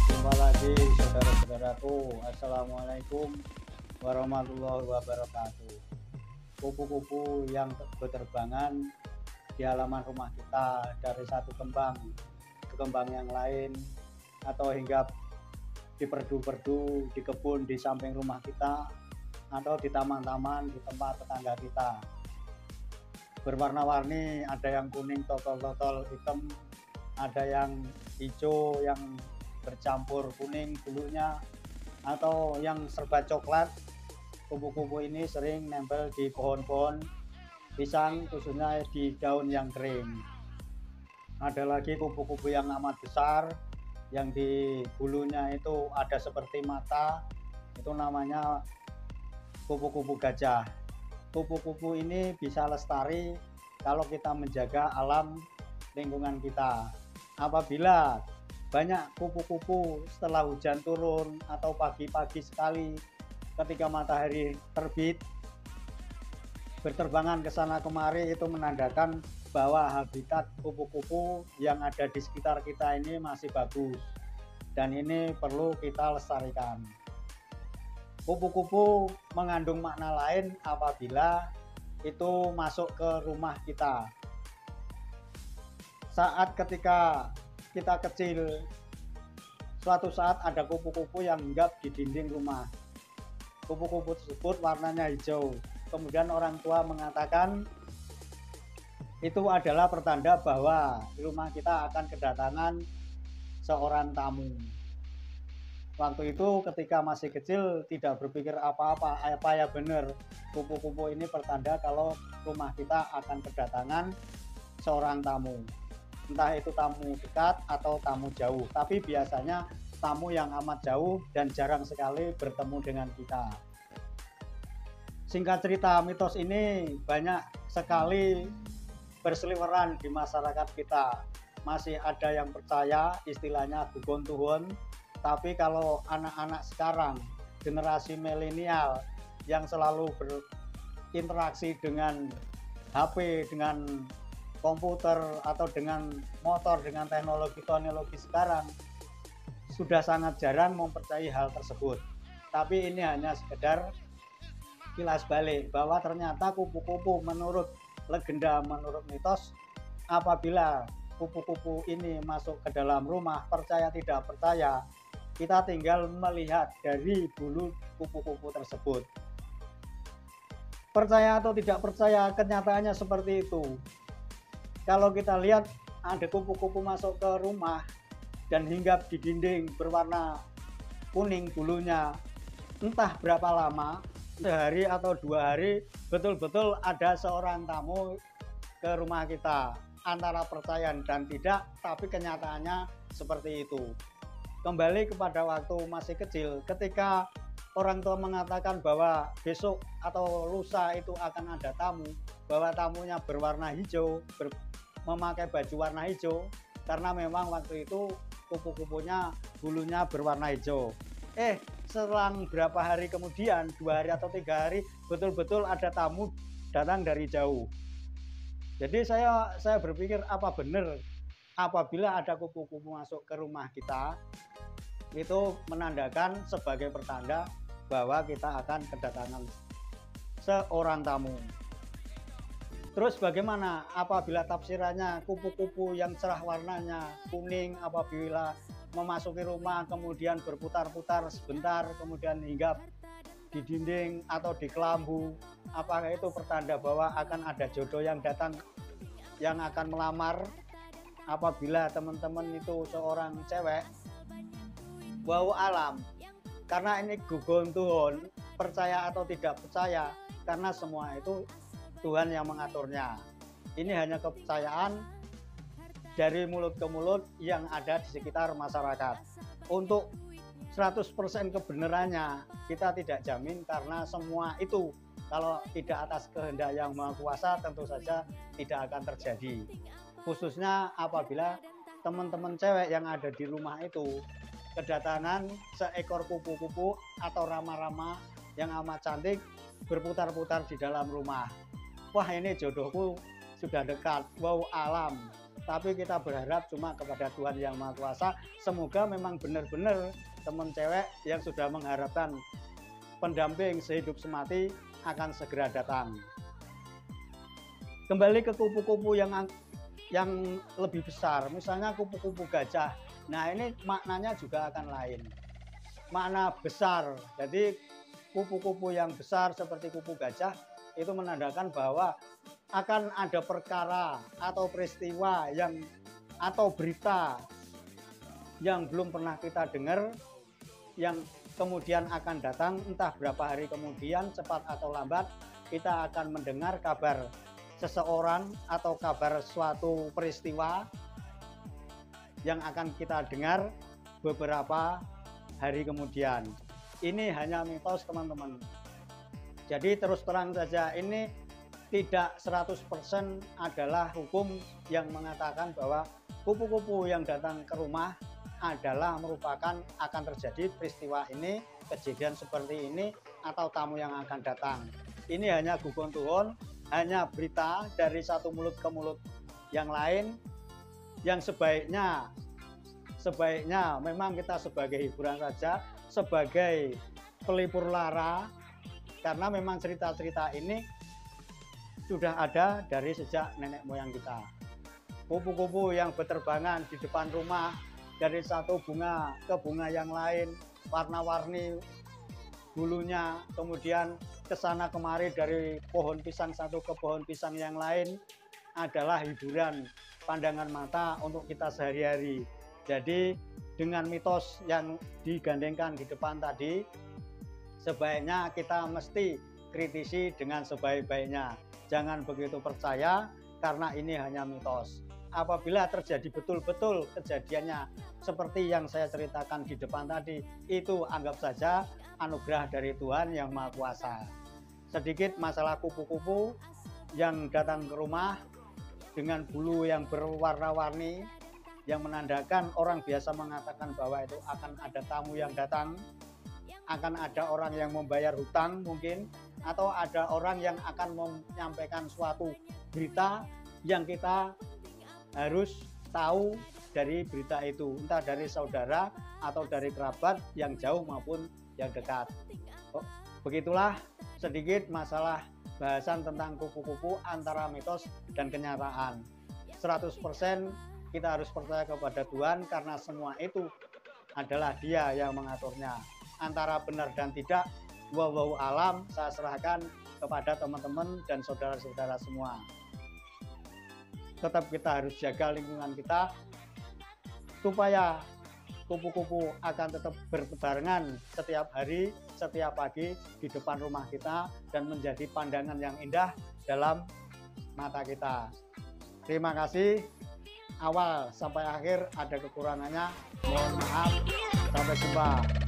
Jumpa lagi saudara-saudaraku. Assalamualaikum warahmatullahi wabarakatuh. Kupu-kupu yang berterbangan di halaman rumah kita, dari satu kembang ke kembang yang lain, atau hingga di perdu-perdu, di kebun di samping rumah kita, atau di taman-taman di tempat tetangga kita. Berwarna-warni, ada yang kuning totol-totol hitam, ada yang hijau yang bercampur kuning bulunya, atau yang serba coklat. Kupu-kupu ini sering nempel di pohon-pohon pisang, khususnya di daun yang kering. Ada lagi kupu-kupu yang amat besar, yang di bulunya itu ada seperti mata, itu namanya kupu-kupu gajah. Kupu-kupu ini bisa lestari kalau kita menjaga alam lingkungan kita. Apabila banyak kupu-kupu setelah hujan turun atau pagi-pagi sekali ketika matahari terbit berterbangan ke sana kemari, itu menandakan bahwa habitat kupu-kupu yang ada di sekitar kita ini masih bagus dan ini perlu kita lestarikan. Kupu-kupu mengandung makna lain apabila itu masuk ke rumah kita. Saat ketika kita kecil, suatu saat ada kupu-kupu yang hinggap di dinding rumah. Kupu-kupu tersebut warnanya hijau. Kemudian orang tua mengatakan itu adalah pertanda bahwa di rumah kita akan kedatangan seorang tamu. Waktu itu ketika masih kecil tidak berpikir apa-apa, apa ya benar kupu-kupu ini pertanda kalau rumah kita akan kedatangan seorang tamu. Entah itu tamu dekat atau tamu jauh, tapi biasanya tamu yang amat jauh dan jarang sekali bertemu dengan kita. Singkat cerita, mitos ini banyak sekali berseliweran di masyarakat kita. Masih ada yang percaya, istilahnya gugon tuhun. Tapi kalau anak-anak sekarang, generasi milenial yang selalu berinteraksi dengan HP, dengan komputer atau dengan motor, dengan teknologi sekarang, sudah sangat jarang mempercayai hal tersebut. Tapi ini hanya sekedar kilas balik bahwa ternyata kupu-kupu menurut legenda, menurut mitos, apabila kupu-kupu ini masuk ke dalam rumah, percaya tidak percaya, kita tinggal melihat dari bulu kupu-kupu tersebut. Percaya atau tidak percaya, kenyataannya seperti itu. Kalau kita lihat ada kupu-kupu masuk ke rumah dan hinggap di dinding berwarna kuning bulunya, entah berapa lama, sehari atau 2 hari, betul-betul ada seorang tamu ke rumah kita. Antara percaya dan tidak, tapi kenyataannya seperti itu. Kembali kepada waktu masih kecil, ketika orang tua mengatakan bahwa besok atau lusa itu akan ada tamu, bahwa tamunya berwarna hijau, memakai baju warna hijau, karena memang waktu itu kupu-kupunya bulunya berwarna hijau. Selang berapa hari kemudian, 2 hari atau 3 hari, betul-betul ada tamu datang dari jauh. Jadi saya berpikir, apa benar apabila ada kupu-kupu masuk ke rumah kita, itu menandakan sebagai pertanda bahwa kita akan kedatangan seorang tamu. Terus bagaimana apabila tafsirannya kupu-kupu yang cerah warnanya kuning apabila memasuki rumah kemudian berputar-putar sebentar kemudian hinggap di dinding atau di kelambu, apakah itu pertanda bahwa akan ada jodoh yang datang yang akan melamar? Apabila teman-teman itu seorang cewek, wau alam, karena ini gugon tuhun, percaya atau tidak percaya, karena semua itu Tuhan yang mengaturnya. Ini hanya kepercayaan dari mulut ke mulut yang ada di sekitar masyarakat. Untuk 100% kebenarannya kita tidak jamin, karena semua itu kalau tidak atas kehendak yang Maha Kuasa tentu saja tidak akan terjadi. Khususnya apabila teman-teman cewek yang ada di rumah itu kedatangan seekor kupu-kupu atau rama-rama yang amat cantik berputar-putar di dalam rumah. Wah, ini jodohku sudah dekat, wow alam. Tapi kita berharap cuma kepada Tuhan Yang Maha Kuasa. Semoga memang benar-benar teman cewek yang sudah mengharapkan pendamping sehidup semati akan segera datang. Kembali ke kupu-kupu yang lebih besar, misalnya kupu-kupu gajah. Nah, ini maknanya juga akan lain. Makna besar. Jadi kupu-kupu yang besar seperti kupu gajah itu menandakan bahwa akan ada perkara atau peristiwa atau berita yang belum pernah kita dengar, yang kemudian akan datang entah berapa hari kemudian, cepat atau lambat kita akan mendengar kabar seseorang atau kabar suatu peristiwa yang akan kita dengar beberapa hari kemudian. Ini hanya mitos, teman-teman. Jadi terus terang saja, ini tidak 100% adalah hukum yang mengatakan bahwa kupu-kupu yang datang ke rumah adalah merupakan akan terjadi peristiwa ini, kejadian seperti ini, atau tamu yang akan datang. Ini hanya gugon tuhun, hanya berita dari satu mulut ke mulut yang lain, yang sebaiknya memang kita sebagai hiburan saja, sebagai pelipur lara, karena memang cerita-cerita ini sudah ada dari sejak nenek moyang kita. Kupu-kupu yang berterbangan di depan rumah dari satu bunga ke bunga yang lain, warna-warni bulunya, kemudian kesana kemari dari pohon pisang satu ke pohon pisang yang lain, adalah hiburan pandangan mata untuk kita sehari-hari. Jadi dengan mitos yang digandengkan di depan tadi, sebaiknya kita mesti kritisi dengan sebaik-baiknya. Jangan begitu percaya karena ini hanya mitos. Apabila terjadi betul-betul kejadiannya seperti yang saya ceritakan di depan tadi, itu anggap saja anugerah dari Tuhan Yang Maha Kuasa. Sedikit masalah kupu-kupu yang datang ke rumah dengan bulu yang berwarna-warni, yang menandakan orang biasa mengatakan bahwa itu akan ada tamu yang datang, akan ada orang yang membayar hutang mungkin, atau ada orang yang akan menyampaikan suatu berita yang kita harus tahu dari berita itu, entah dari saudara atau dari kerabat yang jauh maupun yang dekat. Begitulah sedikit masalah bahasan tentang kupu-kupu antara mitos dan kenyataan. 100% kita harus percaya kepada Tuhan karena semua itu adalah Dia yang mengaturnya. Antara benar dan tidak, wallahu alam, saya serahkan kepada teman-teman dan saudara-saudara semua. Tetap kita harus jaga lingkungan kita supaya kupu-kupu akan tetap bertebarangan setiap hari, setiap pagi di depan rumah kita dan menjadi pandangan yang indah dalam mata kita. Terima kasih. Awal sampai akhir ada kekurangannya, mohon maaf. Sampai jumpa.